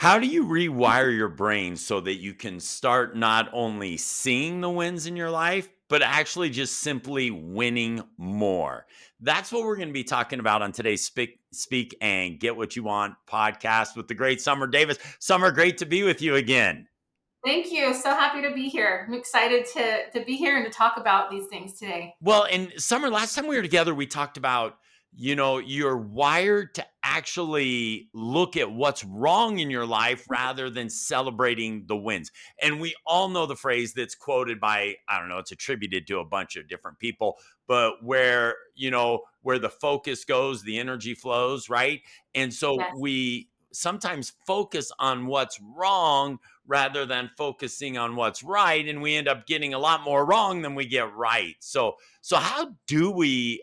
How do you rewire your brain so that you can start not only seeing the wins in your life, but actually just simply winning more? That's what we're going to be talking about on today's Speak and Get What You Want podcast with the great Summer Davis. Summer, great to be with you again. Thank you. So happy to be here. I'm excited to be here and to talk about these things today. Well, and Summer, last time we were together, we talked about, you're wired to actually look at what's wrong in your life rather than celebrating the wins. And we all know the phrase that's quoted by, I don't know, it's attributed to a bunch of different people, but where the focus goes, the energy flows, right? And so Yes. we sometimes focus on what's wrong rather than focusing on what's right, and we end up getting a lot more wrong than we get right. So how do we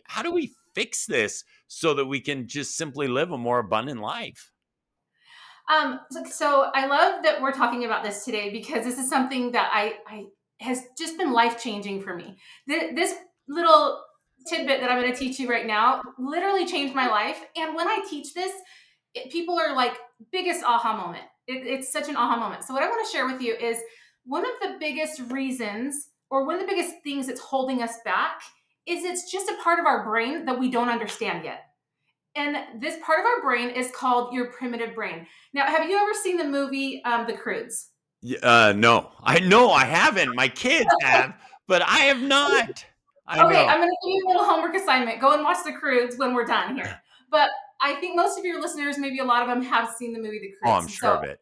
fix this so that we can just simply live a more abundant life? So I love that we're talking about this today because this is something that I has just been life changing for me. This little tidbit that I'm going to teach you right now literally changed my life. And when I teach this, people are like, biggest aha moment. It's such an aha moment. So what I want to share with you is one of the biggest reasons, or one of the biggest things that's holding us back, is it's just a part of our brain that we don't understand yet. And this part of our brain is called your primitive brain. Now, have you ever seen the movie The Croods? No, I know I haven't. My kids have, but I have not. I Okay, know. I'm going to give you a little homework assignment. Go and watch The Croods when we're done here. But I think most of your listeners, maybe a lot of them, have seen the movie The Oh, I'm Croods. sure So of it.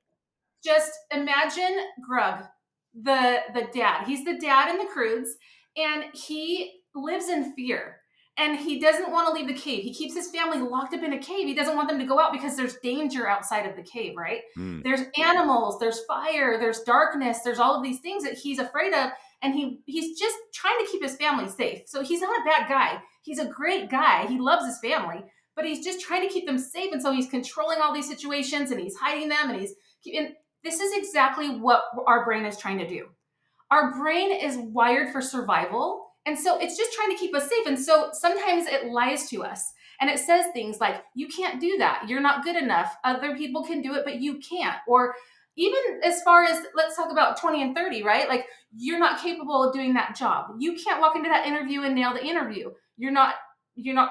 just imagine Grug, the dad. He's the dad in The Croods, and he lives in fear. And he doesn't want to leave the cave. He keeps his family locked up in a cave. He doesn't want them to go out because there's danger outside of the cave, right? Mm. There's animals, there's fire, there's darkness, there's all of these things that he's afraid of. And he's just trying to keep his family safe. So he's not a bad guy. He's a great guy. He loves his family, but he's just trying to keep them safe. And so he's controlling all these situations and he's hiding them and this is exactly what our brain is trying to do. Our brain is wired for survival. And so it's just trying to keep us safe. And so sometimes it lies to us and it says things like, you can't do that. You're not good enough. Other people can do it, but you can't. Or even as far as, let's talk about 20 and 30, right? Like, you're not capable of doing that job. You can't walk into that interview and nail the interview. You're not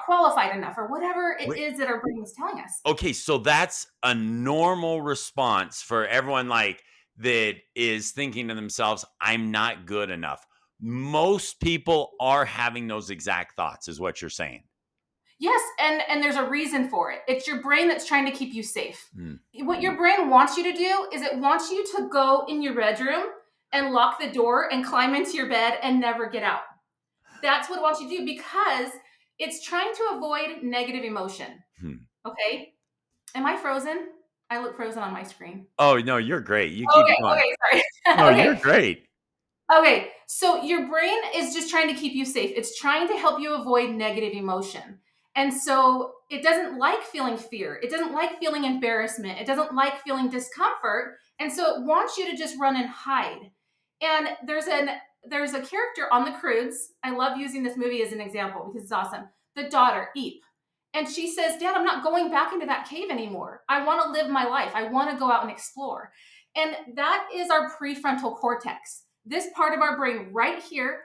qualified enough, or whatever it Wait, is that our brain is telling us. okay, so that's a normal response for everyone like that is thinking to themselves, I'm not good enough. Most people are having those exact thoughts, is what you're saying. Yes, and there's a reason for it. It's your brain that's trying to keep you safe. Hmm. What your brain wants you to do is it wants you to go in your bedroom and lock the door and climb into your bed and never get out. That's what it wants you to do because it's trying to avoid negative emotion. Hmm. Okay? Am I frozen? I look frozen on my screen. Oh, no, you're great. You keep Okay, going. okay, No, sorry. you're Okay. great. Okay, so your brain is just trying to keep you safe. It's trying to help you avoid negative emotion. And so it doesn't like feeling fear. It doesn't like feeling embarrassment. It doesn't like feeling discomfort. And so it wants you to just run and hide. And there's a character on The Croods. I love using this movie as an example because it's awesome. The daughter, Eep. And she says, Dad, I'm not going back into that cave anymore. I want to live my life. I want to go out and explore. And that is our prefrontal cortex. This part of our brain right here,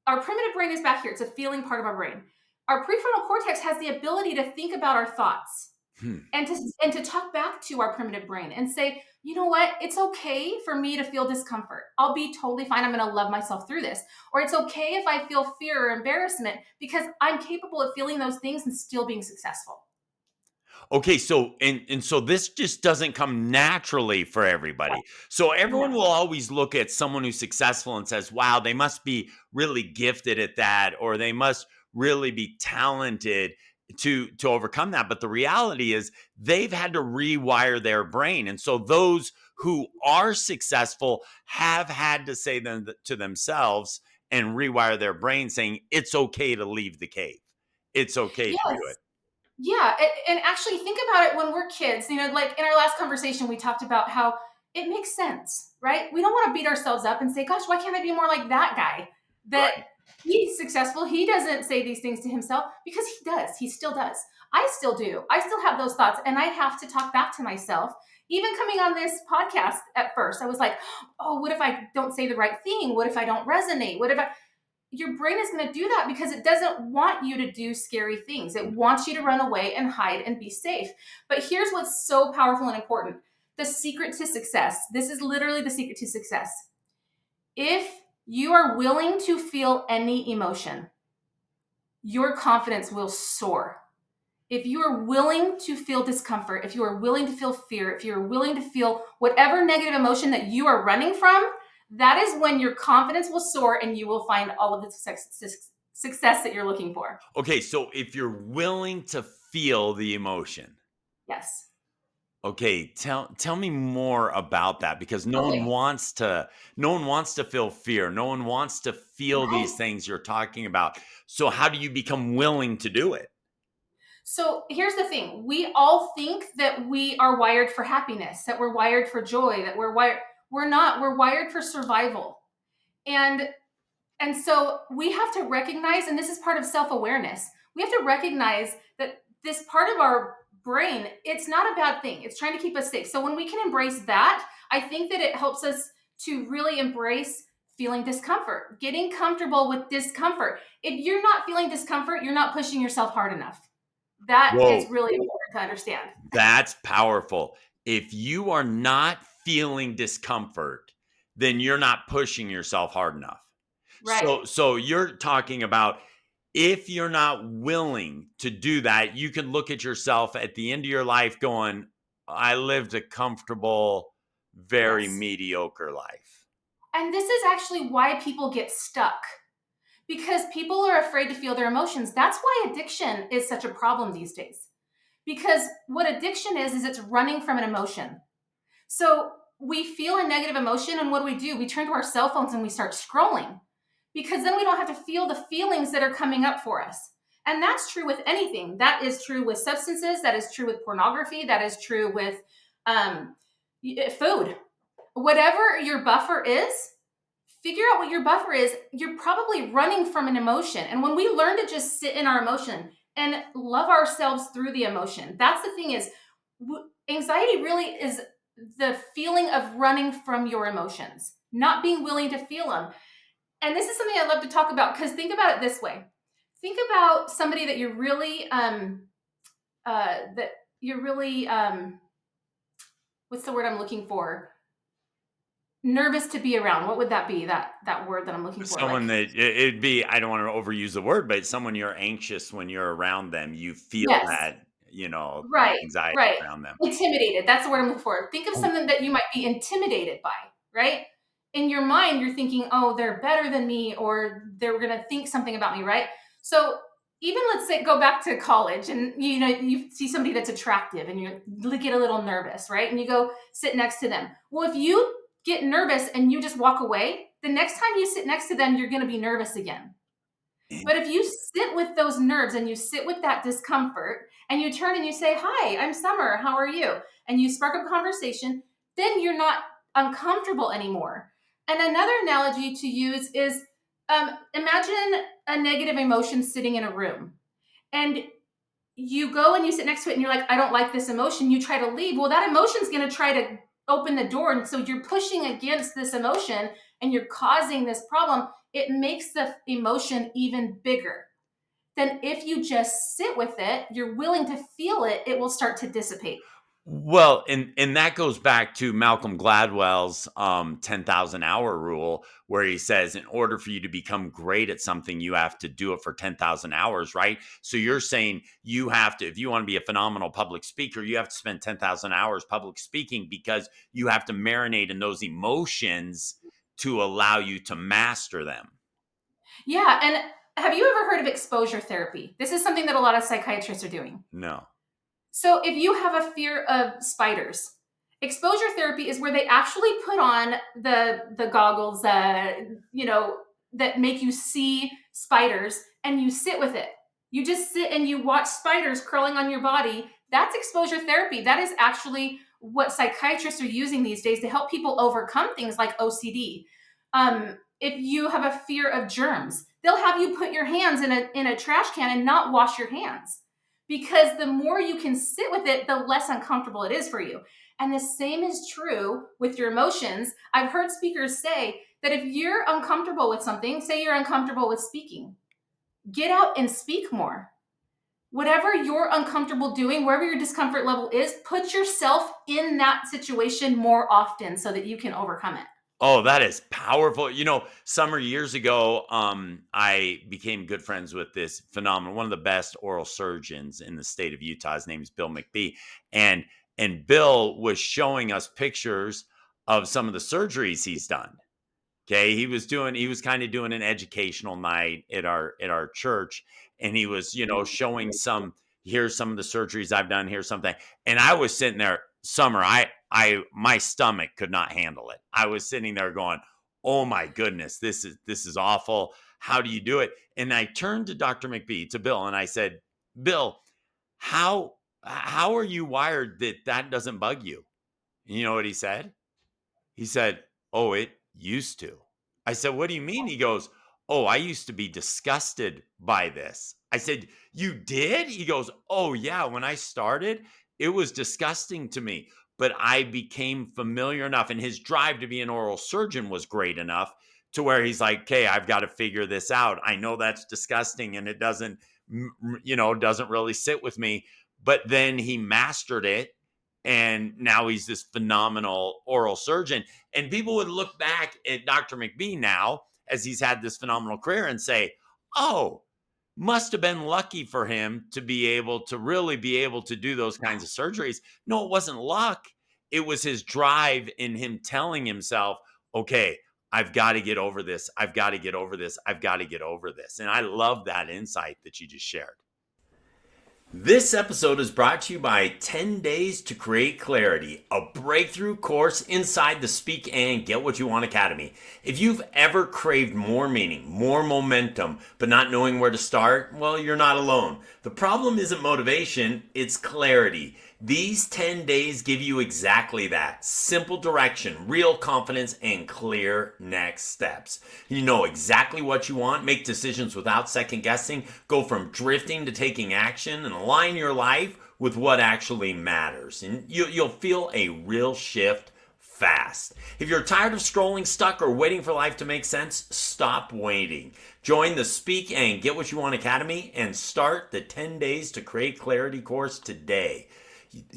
our primitive brain is back here. It's a feeling part of our brain. Our prefrontal cortex has the ability to think about our thoughts Hmm. and to talk back to our primitive brain and say, you know what? It's okay for me to feel discomfort. I'll be totally fine. I'm going to love myself through this. Or it's okay if I feel fear or embarrassment because I'm capable of feeling those things and still being successful. Okay, so and so this just doesn't come naturally for everybody. So everyone No. will always look at someone who's successful and says, "Wow, they must be really gifted at that or they must really be talented to overcome that." But the reality is they've had to rewire their brain. And so those who are successful have had to say them to themselves and rewire their brain saying, "It's okay to leave the cave. It's okay to do it." Yes. Yeah, and actually think about it when we're kids. Like in our last conversation, we talked about how it makes sense, right? We don't want to beat ourselves up and say, "Gosh, why can't I be more like that guy?" That Right. he's successful. He doesn't say these things to himself because he does. He still does. I still do. I still have those thoughts, and I have to talk back to myself Even coming on this podcast at first, I was like, oh, what if I don't say the right thing? What if I don't resonate? What if I, your brain is going to do that because it doesn't want you to do scary things. It wants you to run away and hide and be safe. But here's what's so powerful and important. The secret to success. This is literally the secret to success. If you are willing to feel any emotion, your confidence will soar. If you are willing to feel discomfort, if you are willing to feel fear, if you're willing to feel whatever negative emotion that you are running from, that is when your confidence will soar and you will find all of the success that you're looking for. Okay, so if you're willing to feel the emotion, Yes. okay, tell me more about that, because Okay. no one wants to feel fear. No one wants to feel Right. these things you're talking about. So how do you become willing to do it? So here's the thing. We all think that we are wired for happiness, that we're wired for joy, that we're not, we're wired for survival. And so we have to recognize, and this is part of self-awareness, we have to recognize that this part of our brain, it's not a bad thing. It's trying to keep us safe. So when we can embrace that, I think that it helps us to really embrace feeling discomfort, getting comfortable with discomfort. If you're not feeling discomfort, you're not pushing yourself hard enough. That is Whoa, really important to understand. that's powerful. If you are not feeling discomfort, then you're not pushing yourself hard enough. Right. So you're talking about, if you're not willing to do that, you can look at yourself at the end of your life going, I lived a comfortable, very Yes. mediocre life. And this is actually why people get stuck, because people are afraid to feel their emotions. That's why addiction is such a problem these days. Because what addiction is it's running from an emotion. So we feel a negative emotion, and what do? We turn to our cell phones and we start scrolling, because then we don't have to feel the feelings that are coming up for us. And that's true with anything. That is true with substances. That is true with pornography. That is true with um, food. Whatever your buffer is, figure out what your buffer is. You're probably running from an emotion. And when we learn to just sit in our emotion and love ourselves through the emotion, that's the thing is, anxiety really is the feeling of running from your emotions, not being willing to feel them. And this is something I love to talk about, because think about it this way. Think about somebody that you're really what's the word I'm looking for? Nervous to be around. What would that be? That word that I'm looking for? Someone Like, that it'd be, I don't want to overuse the word, but someone you're anxious when you're around them. You feel yes, that, right, anxiety right. around them. Intimidated. That's the word I'm looking for. Think of something that you might be intimidated by, right? In your mind, you're thinking, oh, they're better than me, or they're going to think something about me, right? So even let's say go back to college, and you see somebody that's attractive and you get a little nervous, right? And you go sit next to them. Well, if you get nervous and you just walk away, the next time you sit next to them, you're going to be nervous again. But if you sit with those nerves and you sit with that discomfort and you turn and you say, hi, I'm Summer, how are you? And you spark up conversation, then you're not uncomfortable anymore. And another analogy to use is imagine a negative emotion sitting in a room, and you go and you sit next to it and you're like, I don't like this emotion. You try to leave. Well, that emotion's going to try to open the door. And so you're pushing against this emotion and you're causing this problem. It makes the emotion even bigger. Then if you just sit with it, you're willing to feel it, it will start to dissipate. Well, and that goes back to Malcolm Gladwell's 10,000 hour rule, where he says, in order for you to become great at something, you have to do it for 10,000 hours, right? So you're saying you have to, if you want to be a phenomenal public speaker, you have to spend 10,000 hours public speaking, because you have to marinate in those emotions to allow you to master them. Yeah. And have you ever heard of exposure therapy? This is something that a lot of psychiatrists are doing. No. So if you have a fear of spiders, exposure therapy is where they actually put on the goggles, that make you see spiders, and you sit with it. You just sit and you watch spiders crawling on your body. That's exposure therapy. That is actually what psychiatrists are using these days to help people overcome things like OCD. If you have a fear of germs, they'll have you put your hands in a trash can and not wash your hands, because the more you can sit with it, the less uncomfortable it is for you. And the same is true with your emotions. I've heard speakers say that if you're uncomfortable with something, say you're uncomfortable with speaking, get out and speak more. Whatever you're uncomfortable doing, wherever your discomfort level is, put yourself in that situation more often so that you can overcome it. Oh, that is powerful. Summer years ago, I became good friends with this phenomenal, one of the best oral surgeons in the state of Utah. His name is Bill McBee. And Bill was showing us pictures of some of the surgeries he's done. Okay, he was kind of doing an educational night at our church, and he was, showing some, here's some of the surgeries I've done, here's something. And I was sitting there, Summer, my stomach could not handle it. I was sitting there going, "Oh my goodness, this is awful. How do you do it?" And I turned to Dr. McBee, to Bill, and I said, "Bill, how how are you wired that that doesn't bug you?" And you know what he said? He said, "Oh, it used to." I said, "What do you mean?" He goes, "Oh, I used to be disgusted by this." I said, "You did?" He goes, "Oh, yeah. When I started, it was disgusting to me, but I became familiar enough." And his drive to be an oral surgeon was great enough to where he's like, "Okay, I've got to figure this out. I know that's disgusting and it doesn't, doesn't really sit with me." But then he mastered it. And now he's this phenomenal oral surgeon. And people would look back at Dr. McBee now, as he's had this phenomenal career, and say, "Oh, must have been lucky for him to be able to really be able to do those kinds of surgeries." No, it wasn't luck. It was his drive in him telling himself, "Okay, I've got to get over this. I've got to get over this. I've got to get over this." And I love that insight that you just shared. This episode is brought to you by 10 Days to Create Clarity, a breakthrough course inside the Speak and Get What You Want Academy. If you've ever craved more meaning, more momentum, but not knowing where to start, well, you're not alone. The problem isn't motivation, it's clarity. These 10 days give you exactly that. Simple direction, real confidence, and clear next steps. You know exactly what you want, make decisions without second guessing, go from drifting to taking action, and align your life with what actually matters. And you'll feel a real shift fast. If you're tired of scrolling, stuck, or waiting for life to make sense, stop waiting. Join the Speak and Get What You Want Academy and start the 10 Days to Create Clarity course today.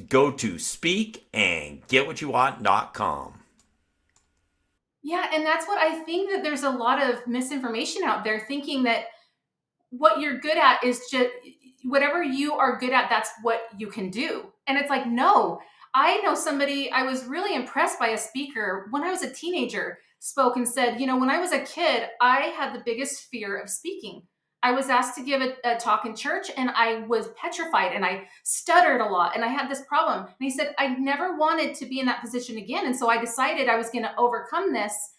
Go to speakandgetwhatyouwant.com. Yeah, and that's what I think, that there's a lot of misinformation out there thinking that what you're good at is just whatever you are good at, that's what you can do. And it's like, no. I know somebody, I was really impressed by a speaker when I was a teenager, spoke and said, when I was a kid, I had the biggest fear of speaking. I was asked to give a talk in church and I was petrified and I stuttered a lot and I had this problem. And he said, I never wanted to be in that position again. And so I decided I was going to overcome this,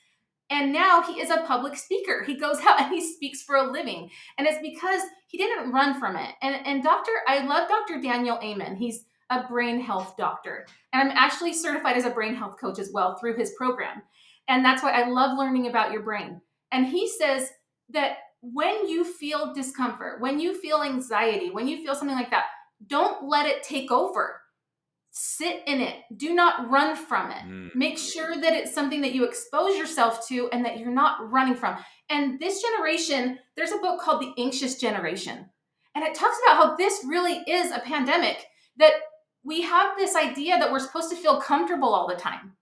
and now he is a public speaker. He goes out and he speaks for a living. And it's because he didn't run from it. And I love Dr. Daniel Amen. He's a brain health doctor. And I'm actually certified as a brain health coach as well through his program. And that's why I love learning about your brain. And he says that when you feel discomfort, when you feel anxiety, when you feel something like that, don't let it take over. Sit in it. Do not run from it. Make sure that it's something that you expose yourself to and that you're not running from. And this generation, there's a book called The Anxious Generation. And it talks about how this really is a pandemic, that we have this idea that we're supposed to feel comfortable all the time,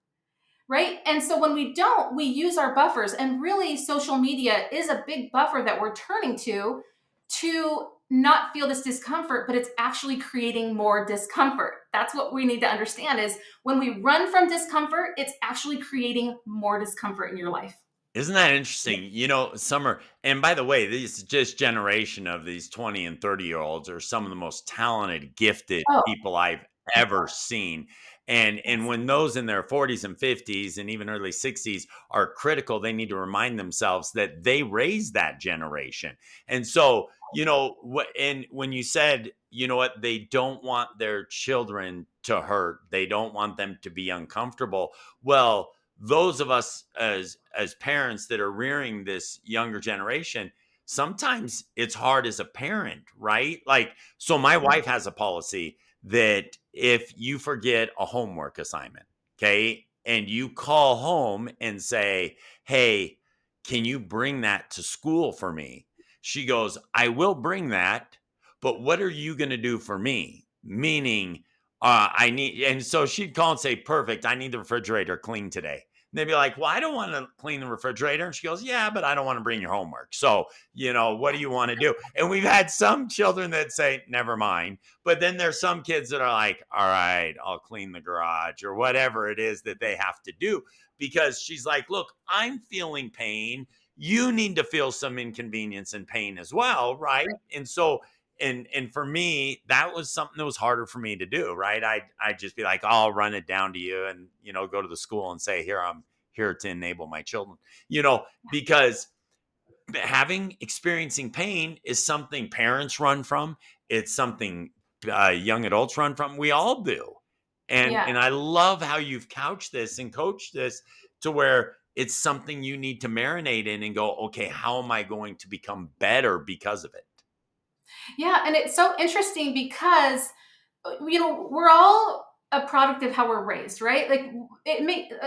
right? And so when we don't, we use our buffers. And really, social media is a big buffer that we're turning to not feel this discomfort, but it's actually creating more discomfort. That's what we need to understand, is when we run from discomfort, it's actually creating more discomfort in your life. Isn't that interesting? Summer, and by the way, this just generation of these 20 and 30-year-olds are some of the most talented, gifted Oh, people I've ever seen. And yes. when those in their 40s and 50s and even early 60s are critical, they need to remind themselves that they raised that generation. And so, and when you said, you know what, they don't want their children to hurt, they don't want them to be uncomfortable. Well, those of us as parents that are rearing this younger generation, sometimes it's hard as a parent, right? Like, so my Yeah. wife has a policy that if you forget a homework assignment, okay, and you call home and say, "Hey, can you bring that to school for me?" She goes, "I will bring that, but what are you going to do for me?" Meaning, I need, and so she'd call and say, "Perfect, I need the refrigerator cleaned today." And they'd be like, "Well, I don't want to clean the refrigerator." And she goes, "Yeah, but I don't want to bring your homework. So, what do you want to do?" And we've had some children that say, "Never mind." But then there's some kids that are like, "All right, I'll clean the garage," or whatever it is that they have to do. Because she's like, "Look, I'm feeling pain. You need to feel some inconvenience and pain as well, right?" And so, and for me, that was something that was harder for me to do, right? I'd just be like, "I'll run it down to you," and go to the school and say, "Here, I'm here to enable my children," because having experiencing pain is something parents run from. It's something young adults run from. We all do, and Yeah. I love how you've couched this and coached this to where it's something you need to marinate in and go, okay, how am I going to become better because of it? Yeah, and it's so interesting because we're all a product of how we're raised, right? Like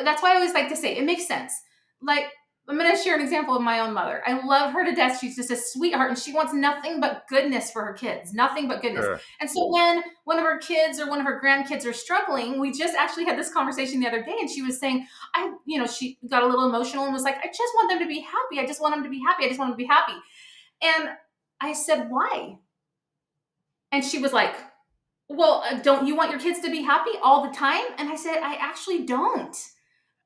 that's why I always like to say it makes sense. Like I'm going to share an example of my own mother. I love her to death. She's just a sweetheart and she wants nothing but goodness for her kids, nothing but goodness. Sure. And so when one of her kids or one of her grandkids are struggling, we just actually had this conversation the other day and she was saying, she got a little emotional and was like, "I just want them to be happy. I just want them to be happy. I just want them to be happy." And I said, "Why?" And she was like, "Well, don't you want your kids to be happy all the time?" And I said, "I actually don't.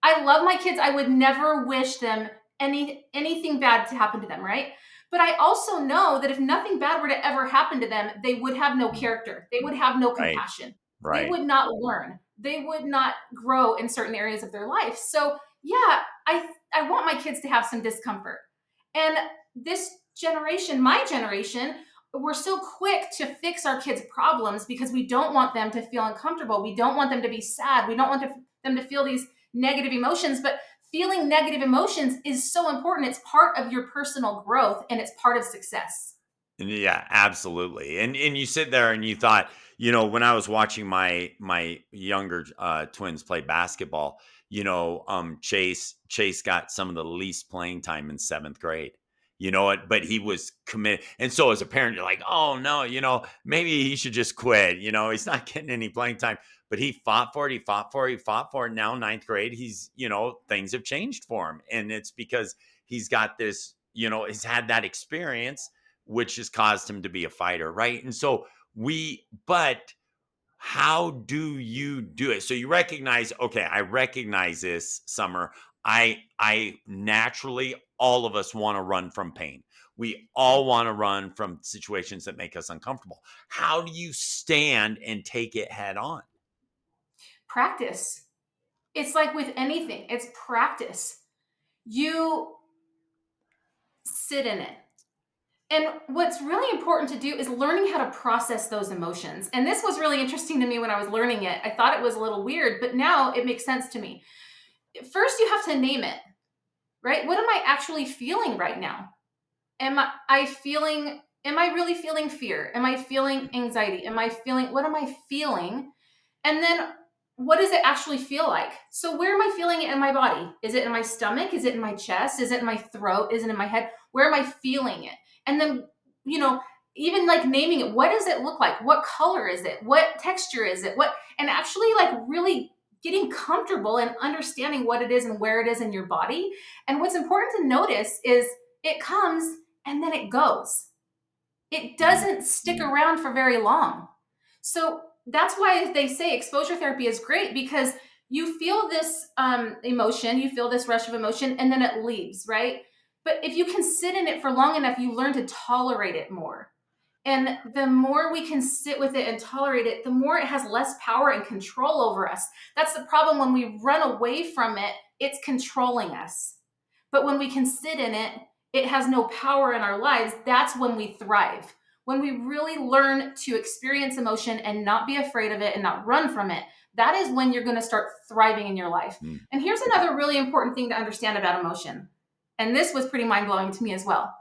I love my kids. I would never wish them anything bad to happen to them, right? But I also know that if nothing bad were to ever happen to them, they would have no Mm. character. They would have no Right. compassion. They Right. would not learn. They would not grow in certain areas of their life." So, yeah, I want my kids to have some discomfort. And this generation, my generation, we're so quick to fix our kids' problems because we don't want them to feel uncomfortable. We don't want them to be sad. We don't want them to feel these negative emotions. But feeling negative emotions is so important. It's part of your personal growth and it's part of success. Yeah, absolutely. And you sit there and you thought, when I was watching my younger twins play basketball, Chase got some of the least playing time in 7th grade. You know what? But he was committed. And so as a parent, you're like, "Oh no, maybe he should just quit. He's not getting any playing time." But he fought for it, he fought for it, he fought for it. Now, 9th grade, things have changed for him. And it's because he's got this, he's had that experience which has caused him to be a fighter, right? And so but how do you do it? So you recognize, okay, I recognize this, Summer. I naturally, all of us want to run from pain. We all want to run from situations that make us uncomfortable. How do you stand and take it head on? Practice. It's like with anything, it's practice. You sit in it. And what's really important to do is learning how to process those emotions. And this was really interesting to me when I was learning it. I thought it was a little weird, but now it makes sense to me. First, you have to name it, right? What am I actually feeling right now? Am I really feeling fear? Am I feeling anxiety? What am I feeling? And then what does it actually feel like? So where am I feeling it in my body? Is it in my stomach? Is it in my chest? Is it in my throat? Is it in my head? Where am I feeling it? And then, you know, even like naming it, what does it look like? What color is it? What texture is it? And actually like really getting comfortable and understanding what it is and where it is in your body. And what's important to notice is it comes and then it goes. It Mhm. doesn't stick around for very long. So that's why they say exposure therapy is great because you feel this emotion, you feel this rush of emotion, and then it leaves, right? But if you can sit in it for long enough, you learn to tolerate it more. And the more we can sit with it and tolerate it, the more it has less power and control over us. That's the problem when we run away from it, it's controlling us. But when we can sit in it, it has no power in our lives. That's when we thrive. When we really learn to experience emotion and not be afraid of it and not run from it, that is when you're going to start thriving in your life. Mm. And here's another really important thing to understand about emotion. And this was pretty mind blowing to me as well.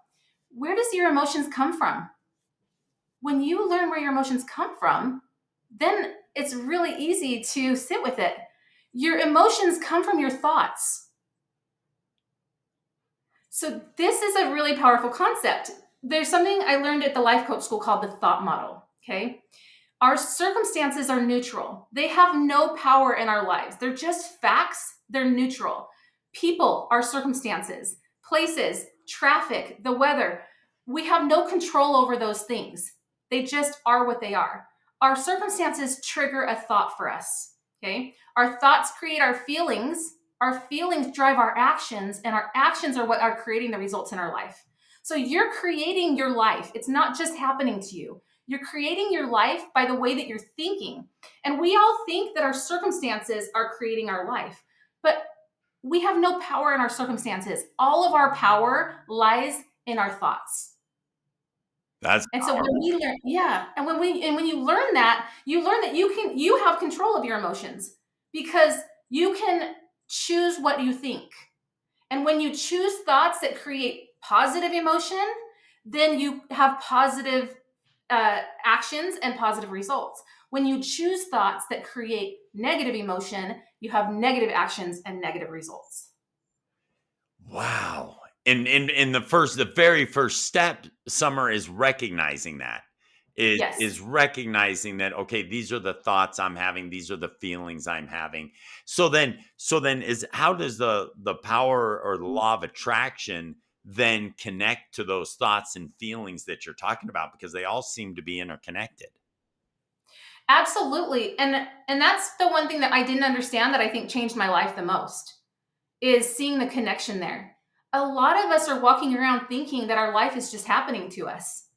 Where does your emotions come from? When you learn where your emotions come from, then it's really easy to sit with it. Your emotions come from your thoughts. So, this is a really powerful concept. There's something I learned at the life coach school called the thought model. Okay. Our circumstances are neutral. They have no power in our lives. They're just facts. They're neutral. People are circumstances, places, traffic, the weather. We have no control over those things. They just are what they are. Our circumstances trigger a thought for us. Okay. Our thoughts create our feelings. Our feelings drive our actions, and our actions are what are creating the results in our life. So you're creating your life. It's not just happening to you. You're creating your life by the way that you're thinking. And we all think that our circumstances are creating our life, but we have no power in our circumstances. All of our power lies in our thoughts. That's And so when powerful. we learn, yeah, and when you learn that, you have control of your emotions because you can choose what you think. And when you choose thoughts that create positive emotion, then you have positive actions and positive results. When you choose thoughts that create negative emotion, you have negative actions and negative results. Wow. And the very first step, Summer, is recognizing that. Is Yes. recognizing that, okay, these are the thoughts I'm having, these are the feelings I'm having. So then is how does the power or the law of attraction then connect to those thoughts and feelings that you're talking about? Because they all seem to be interconnected. Absolutely. And that's the one thing that I didn't understand that I think changed my life the most is seeing the connection there. A lot of us are walking around thinking that our life is just happening to us,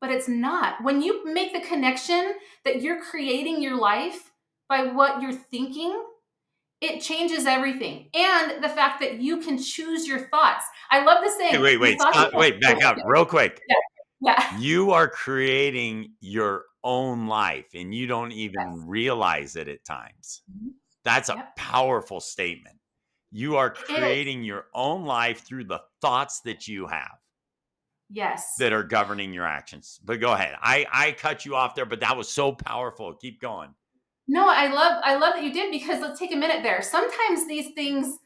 but it's not. When you make the connection that you're creating your life by what you're thinking, it changes everything. And the fact that you can choose your thoughts. I love the saying, your thoughts Stop, wait, are back up real quick. yeah, yeah. You are creating your own life and you don't Yes. even realize it at times. Mhm. That's a Yep. powerful statement. You are It is. creating your own life through the thoughts that you have Yes. that are governing your actions. But go ahead. I cut you off there, but that was so powerful. Keep going. No, I love that you did because let's take a minute there. Sometimes these things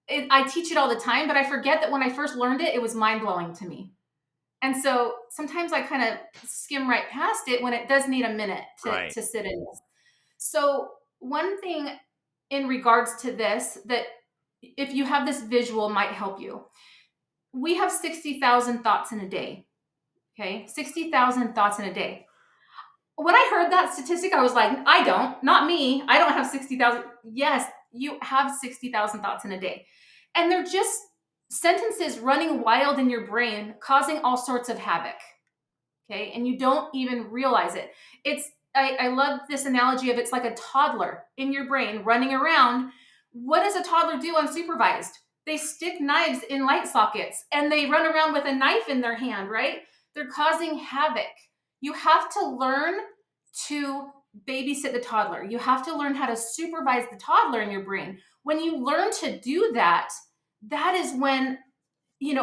I teach it all the time, but I forget that when I first learned it, it was mind blowing to me. And so sometimes I kind of skim right past it when it does need a minute Right. to sit in this. So one thing in regards to this that if you have this visual might help you. We have 60,000 thoughts in a day. Okay? 60,000 thoughts in a day. When I heard that statistic, I was like, I don't, not me. I don't have 60,000. Yes, you have 60,000 thoughts in a day. And they're just sentences running wild in your brain, causing all sorts of havoc. Okay. And you don't even realize it. I love this analogy of it's like a toddler in your brain running around. What does a toddler do unsupervised? They stick knives in light sockets and they run around with a knife in their hand, right? They're causing havoc. You have to learn to babysit the toddler. You have to learn how to supervise the toddler in your brain. When you learn to do that, that is when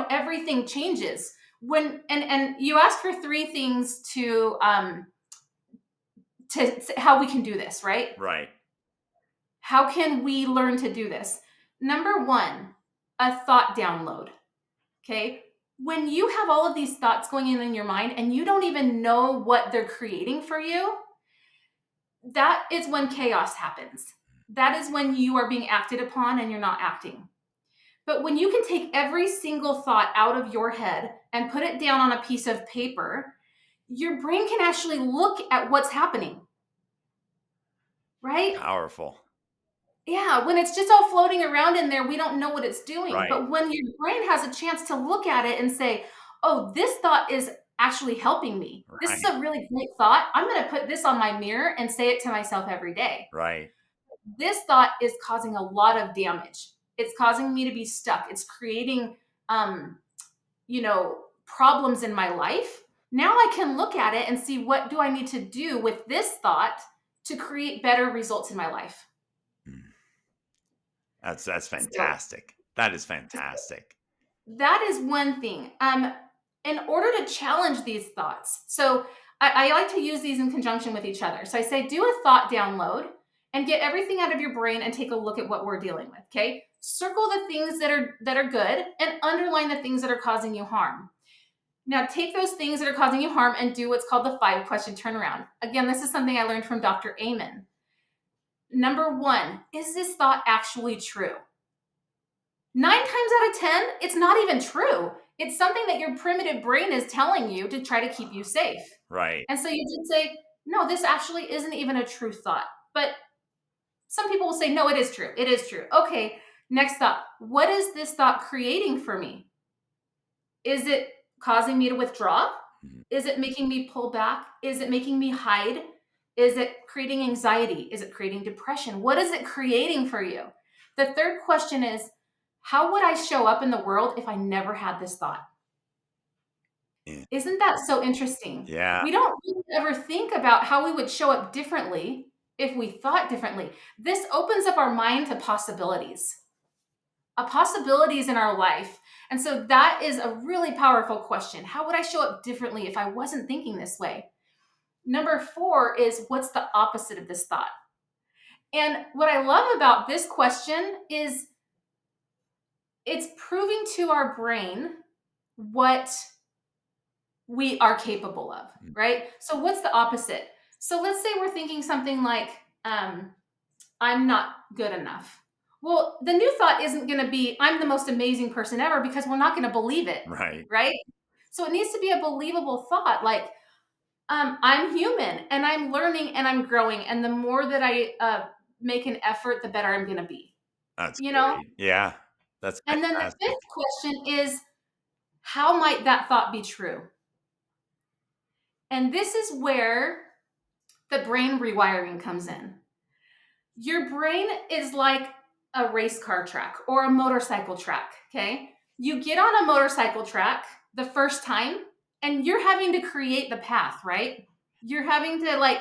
everything changes. When and you asked for three things to how we can do this, right? Right. How can we learn to do this? Number one, a thought download. Okay. When you have all of these thoughts going in your mind and you don't even know what they're creating for you, that is when chaos happens. That is when you are being acted upon and you're not acting. But when you can take every single thought out of your head and put it down on a piece of paper, your brain can actually look at what's happening, right? Powerful. Yeah, when it's just all floating around in there, we don't know what it's doing. Right. But when your brain has a chance to look at it and say, oh, this thought is actually helping me. This is Right. a really great thought. I'm going to put this on my mirror and say it to myself every day. Right. This thought is causing a lot of damage. It's causing me to be stuck. It's creating, um, problems in my life. Now I can look at it and see what do I need to do with this thought to create better results in my life. Mm. That's So fantastic. That is fantastic. that is one thing. in order to challenge these thoughts. So I like to use these in conjunction with each other. So I say, do a thought download and get everything out of your brain and take a look at what we're dealing with. Okay. Circle the things that are good and underline the things that are causing you harm. Now take those things that are causing you harm and do what's called the 5-question turnaround. Again, this is something I learned from Dr. Amen. Number 1, is this thought actually true? 9 times out of 10, it's not even true. It's something that your primitive brain is telling you to try to keep you safe. Right. And so you just say, no, this actually isn't even a true thought. But some people will say, no, it is true. It is true. Okay, next thought. What is this thought creating for me? Is it causing me to withdraw? Mhm. Is it making me pull back? Is it making me hide? Is it creating anxiety? Is it creating depression? What is it creating for you? The third question is, how would I show up in the world if I never had this thought? Yeah. Isn't that so interesting? Yeah. We don't really ever think about how we would show up differently if we thought differently. This opens up our mind to possibilities, possibilities in our life. And so that is a really powerful question. How would I show up differently if I wasn't thinking this way? Number 4 is, what's the opposite of this thought? And what I love about this question is it's proving to our brain what we are capable of, Mm. right? So what's the opposite? So let's say we're thinking something like, I'm not good enough. Well, the new thought isn't going to be, I'm the most amazing person ever, because we're not going to believe it, Right. right? So it needs to be a believable thought, like, I'm human and I'm learning and I'm growing. And the more that I make an effort, the better I'm going to be, That's you know? great. Yeah. That's And then the fantastic. fifth question is, how might that thought be true? And this is where the brain rewiring comes in. Your brain is like a race car track or a motorcycle track, okay? You get on a motorcycle track the first time and you're having to create the path, right? You're having to like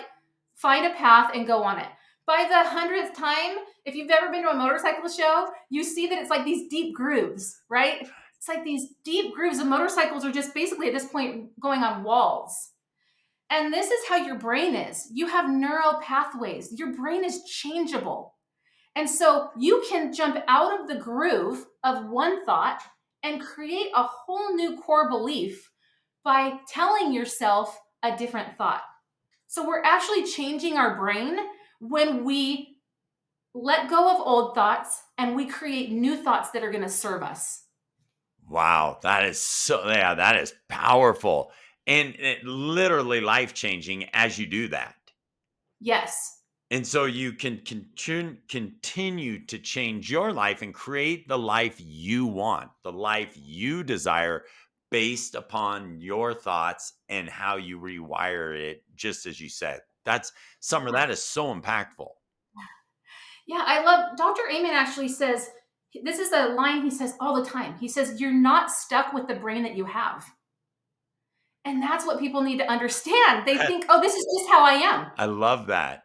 find a path and go on it. By the 100th time, if you've ever been to a motorcycle show, you see that it's like these deep grooves, right? It's like these deep grooves. The motorcycles are just basically at this point going on walls. And this is how your brain is. You have neural pathways. Your brain is changeable. And so you can jump out of the groove of one thought and create a whole new core belief by telling yourself a different thought. So we're actually changing our brain when we let go of old thoughts and we create new thoughts that are going to serve us. Wow. That is yeah, that is powerful. And it literally life changing as you do that. Yes. And so you can continue to change your life and create the life you want, the life you desire based upon your thoughts and how you rewire it, just as you said. That's Summer, that is so impactful. Yeah, I love Dr. Amen actually says, this is a line he says all the time. He says, you're not stuck with the brain that you have. And that's what people need to understand. They think, oh, this is just how I am. I love that.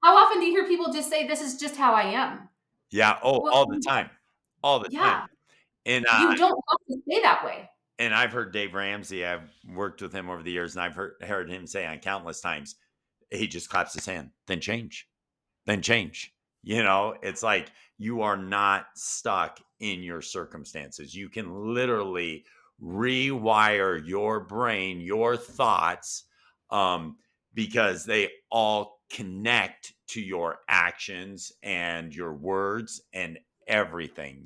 How often do you hear people just say, this is just how I am? Yeah. Oh, Well, all the time. All the time. yeah, And you don't have to stay that way. I've heard Dave Ramsey, I've worked with him over the years, and I've heard him say on countless times, he just claps his hand, then change. It's like you are not stuck in your circumstances. You can literally rewire your brain, your thoughts, um, because they all connect to your actions and your words and everything.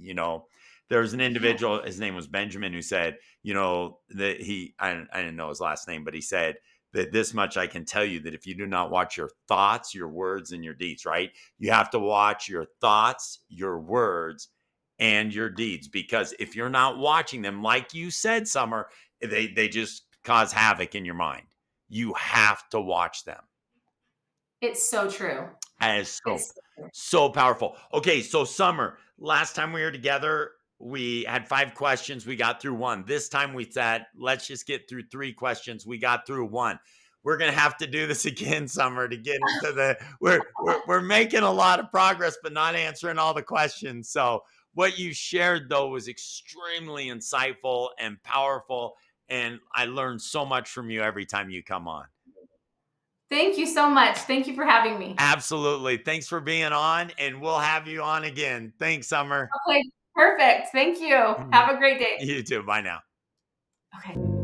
There's an Yeah. individual, his name was Benjamin, who said, that I didn't know his last name, but he said that this much I can tell you, that if you do not watch your thoughts, your words, and your deeds, right? You have to watch your thoughts, your words, and your deeds. Because if you're not watching them, like you said, Summer, they just cause havoc in your mind. You have to watch them. It's so true. That is so, It's so true. so powerful. Okay, so Summer, last time we were together, we had 5 questions. We got through one. This time we said, let's just get through 3 questions. We got through one. We're gonna have to do this again, Summer, to get into the. We're making a lot of progress, but not answering all the questions. So what you shared though was extremely insightful and powerful. And I learn so much from you every time you come on. Thank you so much. Thank you for having me. Absolutely. Thanks for being on, and we'll have you on again. Thanks, Summer. Okay, perfect. Thank you. Have a great day. You too. Bye now. Okay.